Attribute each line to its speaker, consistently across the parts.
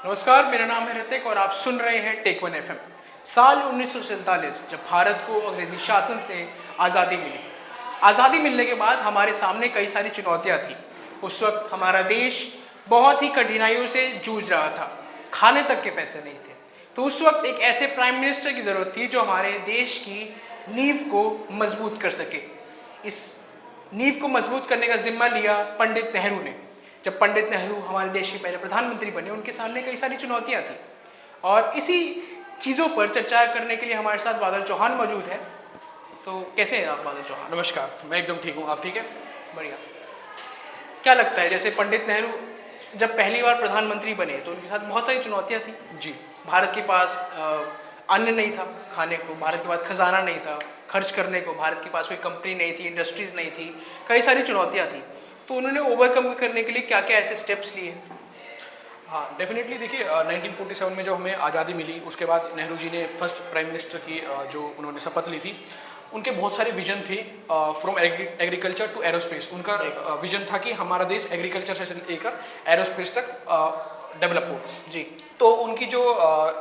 Speaker 1: नमस्कार, मेरा नाम है ऋतिक और आप सुन रहे हैं टेक वन एफएम। साल 1947 जब भारत को अंग्रेजी शासन से आज़ादी मिली। आज़ादी मिलने के बाद हमारे सामने कई सारी चुनौतियां थी। उस वक्त हमारा देश बहुत ही कठिनाइयों से जूझ रहा था, खाने तक के पैसे नहीं थे। तो उस वक्त एक ऐसे प्राइम मिनिस्टर की ज़रूरत थी जो हमारे देश की नींव को मजबूत कर सके। इस नींव को मजबूत करने का जिम्मा लिया पंडित नेहरू ने। जब पंडित नेहरू हमारे देश के पहले प्रधानमंत्री बने, उनके सामने कई सारी चुनौतियां थी और इसी चीज़ों पर चर्चा करने के लिए हमारे साथ बादल चौहान मौजूद है। तो कैसे हैं आप बादल चौहान?
Speaker 2: नमस्कार, मैं एकदम ठीक हूँ। आप ठीक है?
Speaker 1: बढ़िया। क्या लगता है, जैसे पंडित नेहरू जब पहली बार प्रधानमंत्री बने तो उनके साथ बहुत सारी चुनौतियां थी।
Speaker 2: जी।
Speaker 1: भारत के पास अन्न नहीं था खाने को, भारत के पास खजाना नहीं था खर्च करने को, भारत के पास कोई कंपनी नहीं थी, इंडस्ट्रीज नहीं थी, कई सारी चुनौतियां थी। तो उन्होंने ओवरकम करने के लिए क्या क्या ऐसे स्टेप्स लिए?
Speaker 2: हाँ, डेफिनेटली। देखिए, 1947 में जो हमें आज़ादी मिली, उसके बाद नेहरू जी ने फर्स्ट प्राइम मिनिस्टर की जो उन्होंने शपथ ली थी, उनके बहुत सारे विजन थे। फ्रॉम एग्रीकल्चर टू एरोस्पेस उनका विजन था कि हमारा देश एग्रीकल्चर से लेकर एरोस्पेस तक डेवलप हो।
Speaker 1: जी।
Speaker 2: तो उनकी जो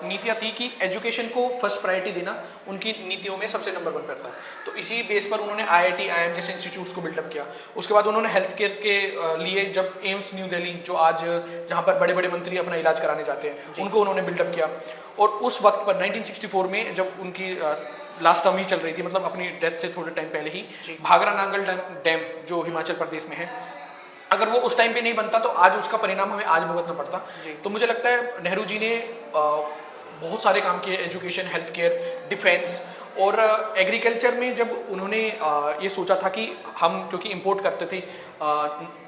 Speaker 2: नीतियाँ थी कि एजुकेशन को फर्स्ट प्रायोरिटी देना उनकी नीतियों में सबसे नंबर 1 पर था। तो इसी बेस पर उन्होंने IIT, IIM जैसे इंस्टीट्यूट्स को बिल्डअप किया। उसके बाद उन्होंने हेल्थ केयर के लिए जब एम्स न्यू दिल्ली, जो आज जहाँ पर बड़े बड़े मंत्री अपना इलाज कराने जाते हैं, उनको उन्होंने बिल्डअप किया। और उस वक्त पर 1964 में जब उनकी लास्ट टर्म ही चल रही थी, मतलब अपनी डेथ से थोड़े टाइम पहले ही, भाखरा नांगल डैम जो हिमाचल प्रदेश में है, अगर वो उस टाइम पे नहीं बनता तो आज उसका परिणाम हमें आज भुगतना पड़ता। तो मुझे लगता है नेहरू जी ने बहुत सारे काम किए, एजुकेशन, हेल्थ केयर, डिफेंस और एग्रीकल्चर में। जब उन्होंने ये सोचा था कि हम क्योंकि इंपोर्ट करते थे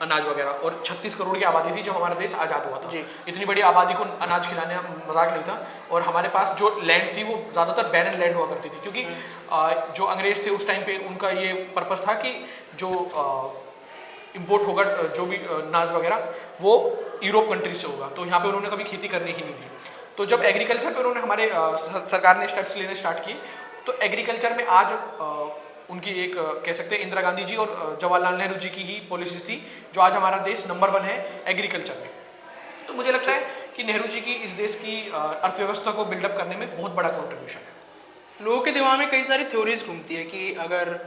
Speaker 2: अनाज वगैरह, और 36 करोड़ की आबादी थी जब हमारा देश आज़ाद हुआ था। इतनी बड़ी आबादी को अनाज खिलाने मजाक नहीं था। और हमारे पास जो लैंड थी वो ज़्यादातर बैरन लैंड हुआ करती थी, क्योंकि जो अंग्रेज थे उस टाइम पे उनका ये पर्पस था कि जो इंपोर्ट होगा, जो भी अनाज वगैरह, वो यूरोप कंट्री से होगा। तो यहाँ पे उन्होंने कभी खेती करने ही नहीं दी। तो जब एग्रीकल्चर पे उन्होंने हमारे सरकार ने स्टेप्स लेने स्टार्ट किए, तो एग्रीकल्चर में आज उनकी एक कह सकते हैं इंदिरा गांधी जी और जवाहरलाल नेहरू जी की ही पॉलिसीज थी, जो आज हमारा देश नंबर 1 है एग्रीकल्चर में। तो मुझे लगता है कि नेहरू जी की इस देश की अर्थव्यवस्था को बिल्डअप करने में बहुत बड़ा कॉन्ट्रीब्यूशन है।
Speaker 1: लोगों के दिमाग में कई सारी थ्योरीज घूमती है कि अगर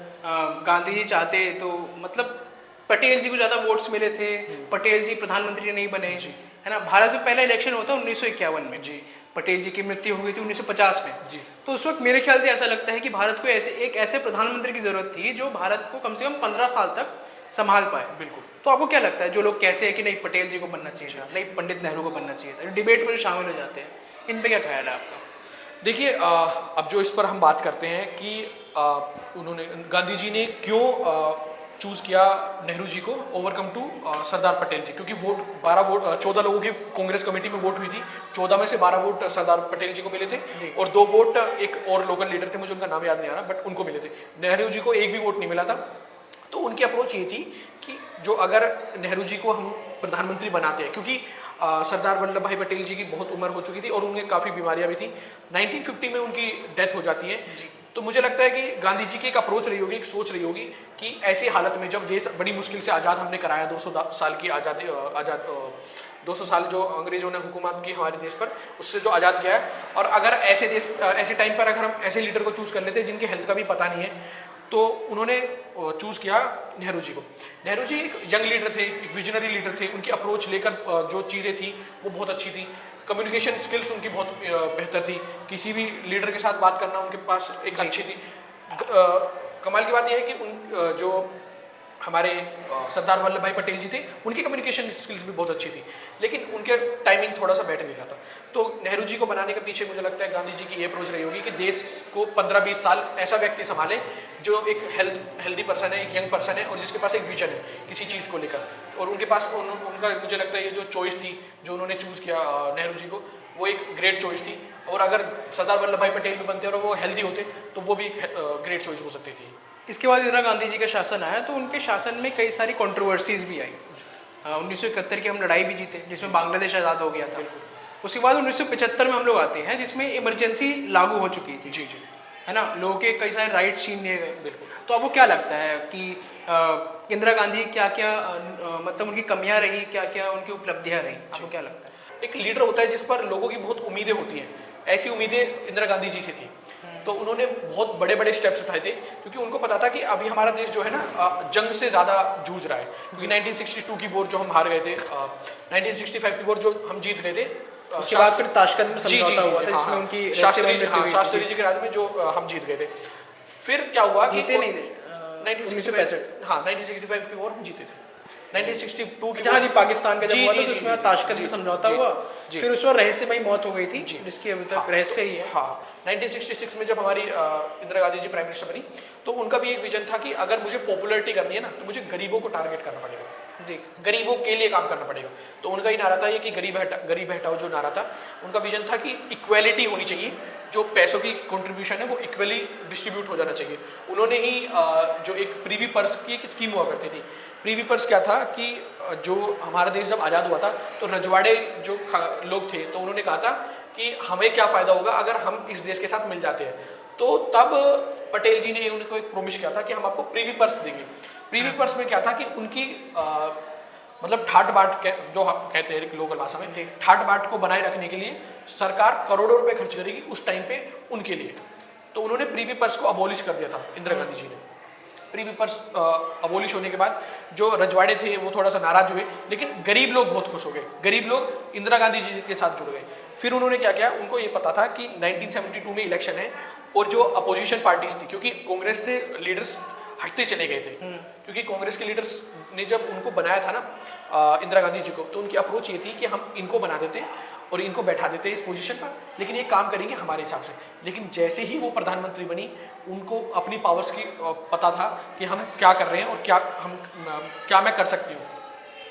Speaker 1: गांधी जी चाहते तो, मतलब पटेल जी को ज़्यादा वोट्स मिले थे, पटेल जी प्रधानमंत्री नहीं बने, है ना। भारत में पहला इलेक्शन होता 1951 में।
Speaker 2: जी।
Speaker 1: पटेल जी की मृत्यु हो गई थी 1950 में।
Speaker 2: जी।
Speaker 1: तो उस वक्त मेरे ख्याल से ऐसा लगता है कि भारत को एक ऐसे प्रधानमंत्री की जरूरत थी जो भारत को कम से कम 15 साल तक संभाल पाए।
Speaker 2: बिल्कुल।
Speaker 1: तो आपको क्या लगता है, जो लोग कहते हैं कि नहीं पटेल जी को बनना चाहिए था, नहीं पंडित नेहरू को बनना चाहिए था, डिबेट में शामिल हो जाते हैं, इन पे क्या ख्याल है आपका?
Speaker 2: देखिए, अब जो इस पर हम बात करते हैं कि उन्होंने, गांधी जी ने क्यों चूज किया नेहरू जी को ओवरकम टू सरदार पटेल जी, क्योंकि 14 लोगों की कांग्रेस कमेटी में वोट हुई थी। 14 में से 12 वोट सरदार पटेल जी को मिले थे और 2 वोट एक और लोकल लीडर थे, मुझे उनका नाम याद नहीं आ रहा, बट उनको मिले थे। नेहरू जी को एक भी वोट नहीं मिला था। तो उनकी अप्रोच ये थी कि जो अगर नेहरू जी को हम प्रधानमंत्री बनाते हैं, क्योंकि सरदार वल्लभ भाई पटेल जी की बहुत उम्र हो चुकी थी और उन्हें काफ़ी बीमारियां भी थी। 1950 में उनकी डेथ हो जाती है। तो मुझे लगता है कि गांधी जी की एक अप्रोच रही होगी, एक सोच रही होगी कि ऐसी हालत में जब देश बड़ी मुश्किल से आज़ाद हमने कराया, 200 साल की आज़ादी, 200 साल जो अंग्रेजों ने हुकूमत की हमारे देश पर, उससे जो आज़ाद किया है, और अगर ऐसे टाइम पर अगर हम ऐसे लीडर को चूज़ कर लेते हैं जिनके हेल्थ का भी पता नहीं है, तो उन्होंने चूज़ किया नेहरू जी को। नेहरू जी एक यंग लीडर थे, एक विजनरी लीडर थे। उनकी अप्रोच लेकर जो चीज़ें थी वो बहुत अच्छी थी। कम्युनिकेशन स्किल्स उनकी बहुत बेहतर थी। किसी भी लीडर के साथ बात करना उनके पास एक अच्छी थी। कमाल की बात यह है कि जो हमारे सरदार वल्लभ भाई पटेल जी थे, उनकी कम्युनिकेशन स्किल्स भी बहुत अच्छी थी, लेकिन उनके टाइमिंग थोड़ा सा बैठ नहीं रहा था। तो नेहरू जी को बनाने के पीछे मुझे लगता है गांधी जी की ये अप्रोच रही होगी कि देश को 15-20 साल ऐसा व्यक्ति संभाले जो एक हेल्दी पर्सन है, एक यंग पर्सन है और जिसके पास एक विजन है किसी चीज़ को लेकर। और उनके पास उनका मुझे लगता है ये जो चॉइस थी, जो उन्होंने चूज़ किया नेहरू जी को, वो एक ग्रेट चॉइस थी। और अगर सरदार वल्लभ भाई पटेल भी बनते और वो हेल्दी होते तो वो भी एक ग्रेट चॉइस हो सकती थी।
Speaker 1: इसके बाद इंदिरा गांधी जी का शासन आया, तो उनके शासन में कई सारी कंट्रोवर्सीज भी आई। 1971 की हम लड़ाई भी जीते जिसमें बांग्लादेश आज़ाद हो गया था। उसके बाद 1975 में हम लोग आते हैं जिसमें इमरजेंसी लागू हो चुकी थी।
Speaker 2: जी जी,
Speaker 1: है ना, लोगों के कई सारे राइट छीन लिए गए। बिल्कुल। तो आपको क्या लगता है कि इंदिरा गांधी क्या क्या मतलब उनकी कमियां रही, क्या क्या उनकी उपलब्धियां रही, आपको क्या लगता है?
Speaker 2: एक लीडर होता है जिस पर लोगों की बहुत उम्मीदें होती हैं, ऐसी उम्मीदें इंदिरा गांधी जी से थी। तो उन्होंने बहुत बड़े बड़े स्टेप्स उठाए थे, क्योंकि उनको पता था कि अभी हमारा देश जो है ना जंग से ज़्यादा जूझ रहा है। क्योंकि 1962 की वॉर जो हम हार गए थे, 1965 की वॉर जो हम जीत गए थे,
Speaker 1: उसके बाद फिर ताशकंद में
Speaker 2: जी
Speaker 1: समझौता हुआ था,
Speaker 2: हाँ,
Speaker 1: जिसमें
Speaker 2: हाँ,
Speaker 1: उनकी
Speaker 2: शास्त्री जी के राज में जो हम जीत गए थे। फिर क्या हुआ कि
Speaker 1: जीते नहीं थे
Speaker 2: 1965, हाँ 1965 की वॉर हम जीते थे। 1962 की
Speaker 1: जहाँ जी पाकिस्तान का जब हुआ था तो उसमें ताशकंद
Speaker 2: जी,
Speaker 1: में समझौता
Speaker 2: जी,
Speaker 1: हुआ,
Speaker 2: जी।
Speaker 1: फिर उस वक्त रहस्यमयी मौत हो गई थी,
Speaker 2: जी।
Speaker 1: जिसकी अभी तक
Speaker 2: हाँ,
Speaker 1: रहस्य ही है।
Speaker 2: हाँ 1966 में जब हमारी इंदिरा गांधी जी प्राइम मिनिस्टर बनी, तो उनका भी एक विजन था कि अगर मुझे पॉपुलैरिटी करनी है ना, तो मुझे गरीबों को टारगेट करना पड़ेगा,
Speaker 1: जी
Speaker 2: गरीबों के लिए काम करना पड़ेगा। तो उनका ही नारा था ये कि गरीब हटाओ जो नारा था, उनका विजन था कि इक्वेलिटी होनी चाहिए, जो पैसों की कंट्रीब्यूशन है वो इक्वली डिस्ट्रीब्यूट हो जाना चाहिए। उन्होंने ही जो एक प्रीवी पर्स की एक स्कीम हुआ करती थी। प्रीवी पर्स क्या था कि जो हमारा देश जब आज़ाद हुआ था तो रजवाड़े जो लोग थे, तो उन्होंने कहा था कि हमें क्या फ़ायदा होगा अगर हम इस देश के साथ मिल जाते हैं। तो तब पटेल जी ने उनको एक प्रोमिस किया था कि हम आपको प्रीवी पर्स देंगे। प्रीवी पर्स में क्या था कि उनकी मतलब ठाट बाट जो हम कहते हैं लोकल भाषा में, ठाट बाट को बनाए रखने के लिए सरकार करोड़ों रुपए खर्च करेगी उस टाइम पे उनके लिए। तो उन्होंने प्रीवी पर्स को अबॉलिश कर दिया था इंदिरा गांधी जी ने। प्रीवी पर्स अबॉलिश होने के बाद जो रजवाड़े थे वो थोड़ा सा नाराज हुए, लेकिन गरीब लोग बहुत खुश हो गए, गरीब लोग इंदिरा गांधी जी के साथ जुड़ गए। फिर उन्होंने क्या किया, उनको ये पता था कि 1972 में इलेक्शन है और जो अपोजिशन पार्टीज थी, क्योंकि कांग्रेस से लीडर्स हटते चले गए थे, क्योंकि कांग्रेस के लीडर्स ने जब उनको बनाया था ना इंदिरा गांधी जी को, तो उनकी अप्रोच ये थी कि हम इनको बना देते हैं और इनको बैठा देते हैं इस पोजीशन पर, लेकिन ये काम करेंगे हमारे हिसाब से। लेकिन जैसे ही वो प्रधानमंत्री बनी, उनको अपनी पावर्स की पता था कि हम क्या कर रहे हैं और क्या मैं कर सकती हूँ।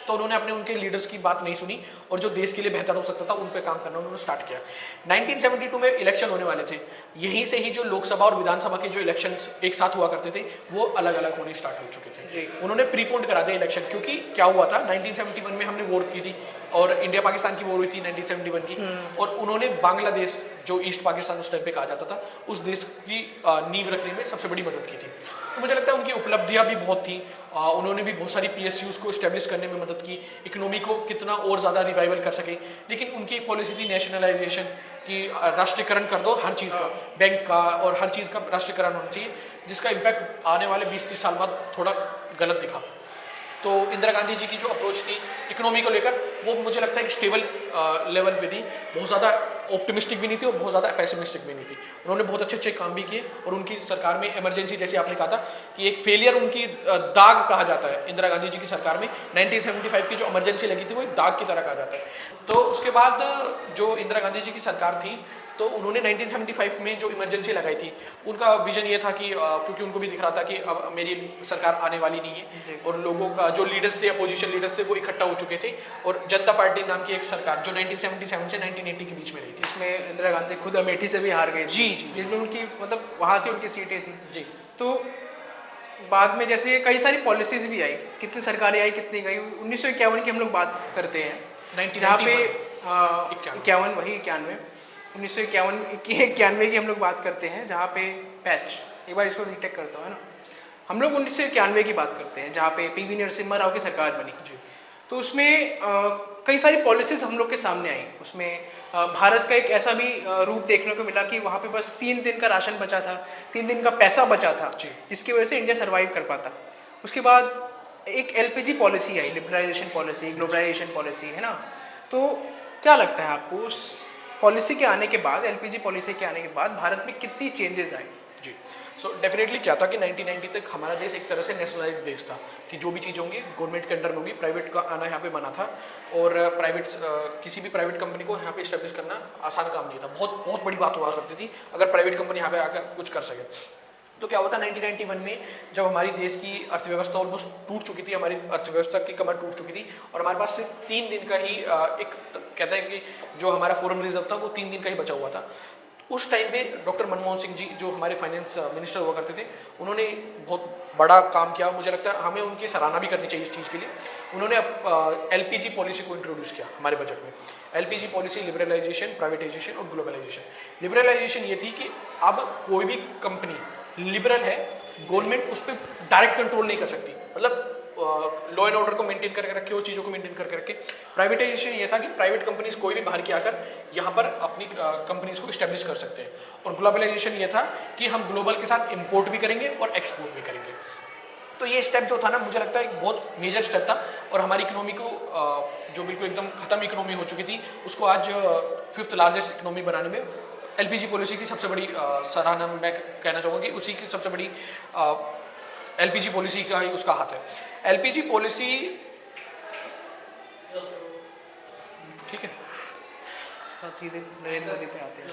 Speaker 2: तो उन्होंने अपने उनके लीडर्स की बात नहीं सुनी और जो देश के लिए बेहतर हो सकता था उन पे काम करना उन्होंने स्टार्ट किया। 1972 में इलेक्शन होने वाले थे, यहीं से ही जो लोकसभा और विधानसभा के जो इलेक्शंस एक साथ हुआ करते थे वो अलग अलग होने स्टार्ट हो चुके थे। उन्होंने प्रीपोन्ड करा दिया इलेक्शन, क्योंकि क्या हुआ था 1971 में हमने वोट की थी और इंडिया पाकिस्तान की वॉर हुई थी 1971 की, और उन्होंने बांग्लादेश जो ईस्ट पाकिस्तान उस टाइम पे कहा जाता था, उस देश की नींव रखने में सबसे बड़ी मदद की थी। तो मुझे लगता है उनकी उपलब्धियां भी बहुत थी। उन्होंने भी बहुत सारी PSUs को इस्टेब्लिश करने में मदद की, इकोनॉमी को कितना और ज़्यादा रिवाइवल कर सके। लेकिन उनकी एक पॉलिसी थी नेशनलाइजेशन की, राष्ट्रीयकरण कर दो हर चीज़ का, बैंक का और हर चीज़ का राष्ट्रीयकरण होना चाहिए, जिसका इम्पैक्ट आने वाले 20-30 साल बाद थोड़ा गलत दिखा। तो इंदिरा गांधी जी की जो अप्रोच थी इकोनॉमी को लेकर, वो मुझे लगता है कि स्टेबल लेवल पे थी, बहुत ज़्यादा ऑप्टिमिस्टिक भी नहीं थी और बहुत ज़्यादा पैसिमिस्टिक भी नहीं थी। उन्होंने बहुत अच्छे अच्छे काम भी किए और उनकी सरकार में इमरजेंसी, जैसे आपने कहा था कि एक फेलियर उनकी दाग कहा जाता है इंदिरा गांधी जी की सरकार में, 1975 की जो इमरजेंसी लगी थी वो एक दाग की तरह कहा जाता है। तो उसके बाद जो इंदिरा गांधी जी की सरकार थी, तो उन्होंने 1975 में जो इमरजेंसी लगाई थी, उनका विजन ये था कि क्योंकि उनको भी दिख रहा था कि अब मेरी सरकार आने वाली नहीं है और लोगों का जो लीडर्स थे, अपोजिशन लीडर्स थे, वो इकट्ठा हो चुके थे और जनता पार्टी नाम की एक सरकार जो 1977 से 1980 के बीच में रही थी,
Speaker 1: इसमें इंदिरा गांधी खुद अमेठी से भी हार गई
Speaker 2: जी,
Speaker 1: जिसमें उनकी मतलब वहाँ से उनकी सीटें थी
Speaker 2: जी।
Speaker 1: तो बाद में जैसे कई सारी पॉलिसीज भी आई, कितनी सरकारें आई कितनी गई। 1951 की हम लोग बात करते हैं, जहाँ पे 91 वही 91 1991 की हम लोग बात करते हैं, जहाँ पे पैच, एक बार इसको रीटेक करता हूँ, है ना। हम लोग 1991 की बात करते हैं जहाँ पे PV नरसिम्हा राव की सरकार बनी जी। तो उसमें कई सारी पॉलिसीज हम लोग के सामने आई। उसमें भारत का एक ऐसा भी रूप देखने को मिला कि वहाँ पे बस 3 दिन का राशन बचा था, 3 दिन का पैसा बचा था, जिसकी वजह से इंडिया सर्वाइव कर पाता। उसके बाद एक LPG पॉलिसी आई, लिबरलाइजेशन पॉलिसी, ग्लोबलाइजेशन पॉलिसी, है ना। तो क्या लगता है आपको उस पॉलिसी के आने के बाद, LPG पॉलिसी के आने के बाद भारत में कितनी चेंजेस आए?
Speaker 2: जी, सो डेफिनेटली क्या था कि 1990 तक हमारा देश एक तरह से नेशनलाइज देश था कि जो भी चीज़ होंगी गवर्नमेंट के अंडर में होगी, प्राइवेट का आना यहाँ पे मना था और किसी भी प्राइवेट कंपनी को यहाँ पे इस्टेब्लिश करना आसान काम नहीं था। बहुत बहुत बड़ी बात हुआ करती थी अगर प्राइवेट कंपनी यहाँ पे आकर कुछ कर सके। तो क्या हुआ था 1991 में, जब हमारी देश की अर्थव्यवस्था ऑलमोस्ट टूट चुकी थी, हमारी अर्थव्यवस्था की कमर टूट चुकी थी और हमारे पास सिर्फ 3 दिन का ही एक कहते हैं कि जो हमारा फॉरेन रिजर्व था वो 3 दिन का ही बचा हुआ था। उस टाइम पे डॉक्टर मनमोहन सिंह जी जो हमारे फाइनेंस मिनिस्टर हुआ करते थे, उन्होंने बहुत बड़ा काम किया। मुझे लगता है हमें उनकी सराहना भी करनी चाहिए इस चीज़ के लिए। उन्होंने LPG पॉलिसी को इंट्रोड्यूस किया हमारे बजट में। LPG पॉलिसी लिबरलाइजेशन, प्राइवेटाइजेशन और ग्लोबलाइजेशन। लिबरलाइजेशन ये थी कि अब कोई भी कंपनी लिबरल है, गवर्नमेंट उस पर डायरेक्ट कंट्रोल नहीं कर सकती। मतलब लॉ एंड ऑर्डर को मेंटेन करके रखे, और चीज़ों को मेंटेन करके रखे। प्राइवेटाइजेशन ये था कि प्राइवेट कंपनीज कोई भी बाहर की आकर यहाँ पर अपनी कंपनीज को इस्टेब्लिश कर सकते हैं, और ग्लोबलाइजेशन ये था कि हम ग्लोबल के साथ इंपोर्ट भी करेंगे और एक्सपोर्ट भी करेंगे। तो ये स्टेप जो था ना, मुझे लगता है एक बहुत मेजर स्टेप था, और हमारी इकोनॉमी को जो बिल्कुल एकदम ख़त्म इकोनॉमी हो चुकी थी, उसको आज 5th लार्जेस्ट इकोनॉमी बनाने में एलपीजी पॉलिसी की सबसे बड़ी सराहना मैं कहना चाहूँगा कि उसी की सबसे बड़ी एलपीजी पॉलिसी का ही उसका हाथ है। एलपीजी पॉलिसी ठीक है,
Speaker 1: सीधे नरेंद्र मोदी पे आते हैं,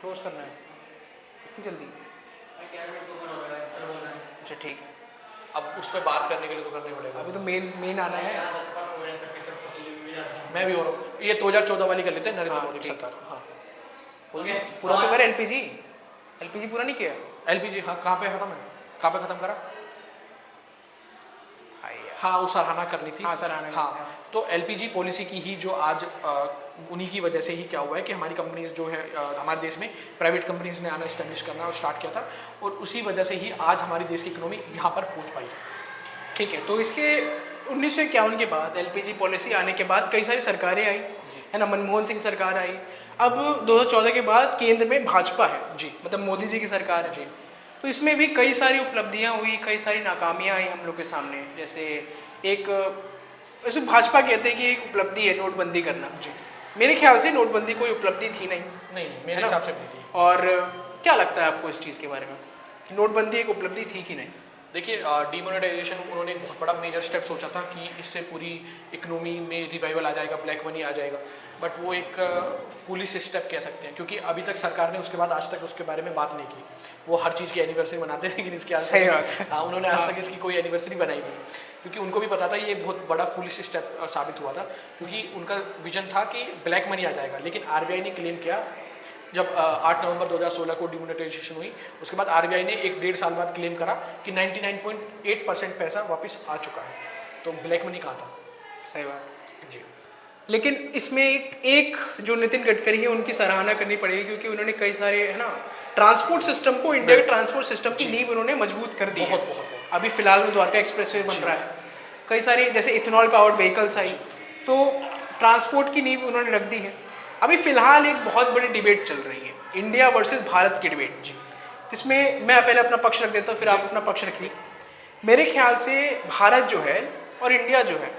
Speaker 1: क्लोज करना है इतनी जल्दी? अच्छा ठीक है,
Speaker 2: अब उस पर बात करने के लिए तो करना पड़ेगा,
Speaker 1: अभी तो मेन आना है।
Speaker 2: मैं भी हो रहा हूँ, ये 2014 वाली कर लेते हैं, नरेंद्र मोदी की सरकार। हाँ
Speaker 1: पूरा तो कर एलपीजी पूरा नहीं किया।
Speaker 2: एलपीजी हाँ, कहाँ पे खत्म है, कहाँ पे खत्म करा? हाँ, वो सराहना करनी थी।
Speaker 1: हाँ सराहना।
Speaker 2: हाँ, तो एलपीजी पॉलिसी की ही जो आज उन्हीं की वजह से ही क्या हुआ है कि हमारी कंपनीज जो है हमारे देश में प्राइवेट कंपनीज ने आना इस्टेब्लिश करना और स्टार्ट किया था, और उसी वजह से ही आज हमारी देश की इकोनॉमी यहाँ पर पहुँच पाई।
Speaker 1: ठीक है, तो इसके 1951 के बाद एलपीजी पॉलिसी आने के बाद कई सारी सरकारें आई है ना, मनमोहन सिंह सरकार आई, अब 2014 के बाद केंद्र में भाजपा है
Speaker 2: जी,
Speaker 1: मतलब मोदी जी की सरकार है जी। तो इसमें भी कई सारी उपलब्धियां हुई, कई सारी नाकामियां आई हम लोग के सामने। जैसे एक वैसे भाजपा कहते हैं कि एक उपलब्धि है नोटबंदी करना जी, मेरे ख्याल से नोटबंदी कोई उपलब्धि थी नहीं
Speaker 2: मेरे हिसाब से नहीं थी।
Speaker 1: और क्या लगता है आपको इस चीज़ के बारे में कि नोटबंदी एक उपलब्धि थी कि नहीं?
Speaker 2: देखिए, डीमोनेटाइजेशन उन्होंने एक बहुत बड़ा मेजर स्टेप सोचा था कि इससे पूरी इकोनॉमी में रिवाइवल आ जाएगा, ब्लैक मनी आ जाएगा, बट वो एक फुलिश स्टेप कह सकते हैं, क्योंकि अभी तक सरकार ने उसके बाद आज तक उसके बारे में बात नहीं की। वो हर चीज़ की एनिवर्सरी मनाते हैं, लेकिन इसके
Speaker 1: सही बात है।
Speaker 2: हाँ, उन्होंने आज तक इसकी कोई एनिवर्सरी बनाई नहीं, क्योंकि उनको भी पता था ये बहुत बड़ा फुलिश स्टेप साबित हुआ था, क्योंकि उनका विजन था कि ब्लैक मनी आ जाएगा। लेकिन आरबीआई ने क्लेम किया, जब 8 नवंबर 2016 को डिमोनेटाइजेशन हुई, उसके बाद आरबीआई ने 1-1.5 साल बाद क्लेम करा कि 99.8% पैसा वापस आ चुका है, तो ब्लैक मनी कहाँ था?
Speaker 1: सही बात
Speaker 2: जी।
Speaker 1: लेकिन इसमें एक जो नितिन गडकरी है उनकी सराहना करनी पड़ेगी, क्योंकि उन्होंने कई सारे है ना ट्रांसपोर्ट सिस्टम को, इंडिया के ट्रांसपोर्ट सिस्टम की नींव उन्होंने मजबूत कर दी है।
Speaker 2: बहुत
Speaker 1: अभी फिलहाल में द्वारका एक्सप्रेसवे बन रहा है, कई सारी जैसे इथेनॉल पावर्ड व्हीकल्स आई, तो ट्रांसपोर्ट की नींव उन्होंने रख दी है। अभी फिलहाल एक बहुत बड़ी डिबेट चल रही है, इंडिया वर्सेस भारत की डिबेट जी, जिसमें मैं पहले अपना पक्ष रख देता हूँ, फिर आप अपना पक्ष रखिए। मेरे ख्याल से भारत जो है और इंडिया जो है,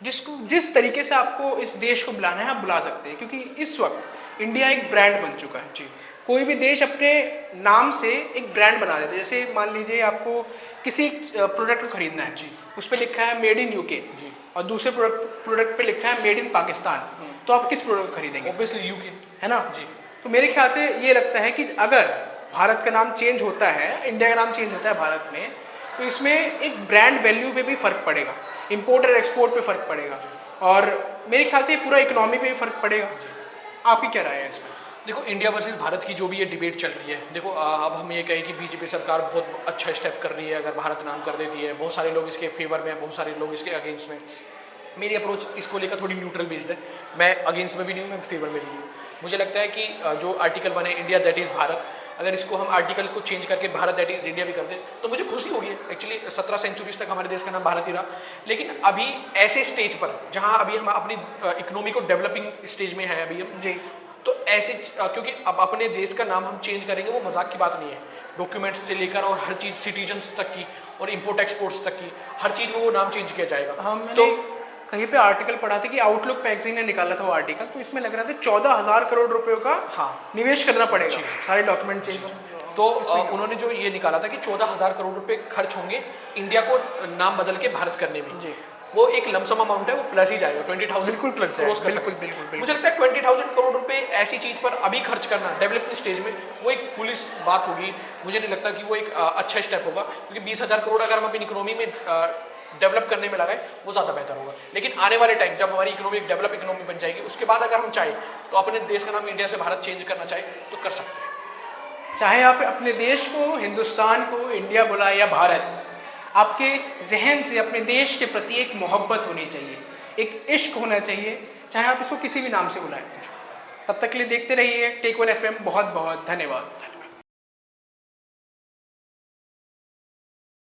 Speaker 1: जिस तरीके से आपको इस देश को बुलाना है आप बुला सकते हैं, क्योंकि इस वक्त इंडिया एक ब्रांड बन चुका है जी। कोई भी देश अपने नाम से एक ब्रांड बना देता है। जैसे मान लीजिए आपको किसी प्रोडक्ट को खरीदना है जी, उस पर लिखा है मेड इन यूके जी, और दूसरे प्रोडक्ट पे लिखा है मेड इन पाकिस्तान, तो आप किस प्रोडक्ट को खरीदेंगे?
Speaker 2: ऑब्वियसली यूके,
Speaker 1: है ना
Speaker 2: जी।
Speaker 1: तो मेरे ख्याल से ये लगता है कि अगर भारत का नाम चेंज होता है, इंडिया का नाम चेंज होता है भारत में, तो इसमें एक ब्रांड वैल्यू पे भी फर्क पड़ेगा, इंपोर्ट और एक्सपोर्ट पे फर्क पड़ेगा, और मेरे ख्याल से पूरा इकोनॉमी पे भी फर्क पड़ेगा। आपकी क्या राय है इसमें?
Speaker 2: देखो, इंडिया वर्सेस भारत की जो भी ये डिबेट चल रही है, देखो अब हम ये कहें कि बीजेपी सरकार बहुत अच्छा स्टेप कर रही है अगर भारत नाम कर देती है, बहुत सारे लोग इसके फेवर में, बहुत सारे लोग इसके अगेंस्ट में। मेरी अप्रोच इसको लेकर थोड़ी न्यूट्रल बेस्ड है, मैं अगेंस्ट में भी नहीं हूँ, मैं फेवर में भी नहीं हूँ। मुझे लगता है कि जो आर्टिकल बने इंडिया दैट इज़ भारत, अगर इसको हम आर्टिकल को चेंज करके भारत दैट इज़ इंडिया भी कर दें तो मुझे खुशी होगी। एक्चुअली 17 सेंचुरीज तक हमारे देश का नाम भारत ही रहा, लेकिन अभी ऐसे स्टेज पर जहाँ अभी हम अपनी इकोनॉमी को डेवलपिंग स्टेज में है अभी हम जी, तो ऐसे क्योंकि अब अपने देश का नाम हम चेंज करेंगे वो मजाक की बात नहीं है। डॉक्यूमेंट्स से लेकर और हर चीज़, सिटीजन्स तक की और इंपोर्ट एक्सपोर्ट्स तक की हर चीज़ में वो नाम चेंज किया जाएगा।
Speaker 1: तो कहीं पे आर्टिकल पढ़ा था कि आउटलुक मैगजीन ने निकाला था वो आर्टिकल, तो इसमें लग रहा था 14,000 करोड़ रुपयों का निवेश करना पड़ेगा सारे डॉक्यूमेंट चेंज।
Speaker 2: तो उन्होंने जो ये निकाला था कि 14,000 करोड़ रुपए खर्च होंगे इंडिया को नाम बदल के भारत करने में जी। वो एक लमसम अमाउंट है, वो प्लस ही जाएगा, 20,000
Speaker 1: बिल्कुल
Speaker 2: क्रॉस कर सकते हैं। मुझे लगता है 20,000 करोड़ रुपए ऐसी चीज़ पर अभी खर्च करना डेवलपमेंट स्टेज में वो एक फुलिश बात होगी। मुझे नहीं लगता कि वो एक अच्छा स्टेप होगा, क्योंकि 20,000 करोड़ अगर हम अपनी इकोनॉमी में डेवलप करने में लगाए वो ज़्यादा बेहतर होगा। लेकिन आने वाले टाइम जब हमारी इकोनॉमी एक डेवलप इकोनॉमी बन जाएगी, उसके बाद अगर हम चाहें तो अपने देश का नाम इंडिया से भारत चेंज करना चाहे तो कर सकते हैं।
Speaker 1: चाहे आप अपने देश को, हिंदुस्तान को इंडिया बुलाए या भारत, आपके जहन से अपने देश के प्रति एक मोहब्बत होनी चाहिए, एक इश्क होना चाहिए, चाहे आप इसको किसी भी नाम से बुलाएं। तब तक के लिए देखते रहिए टेक वन FM। बहुत बहुत धन्यवाद।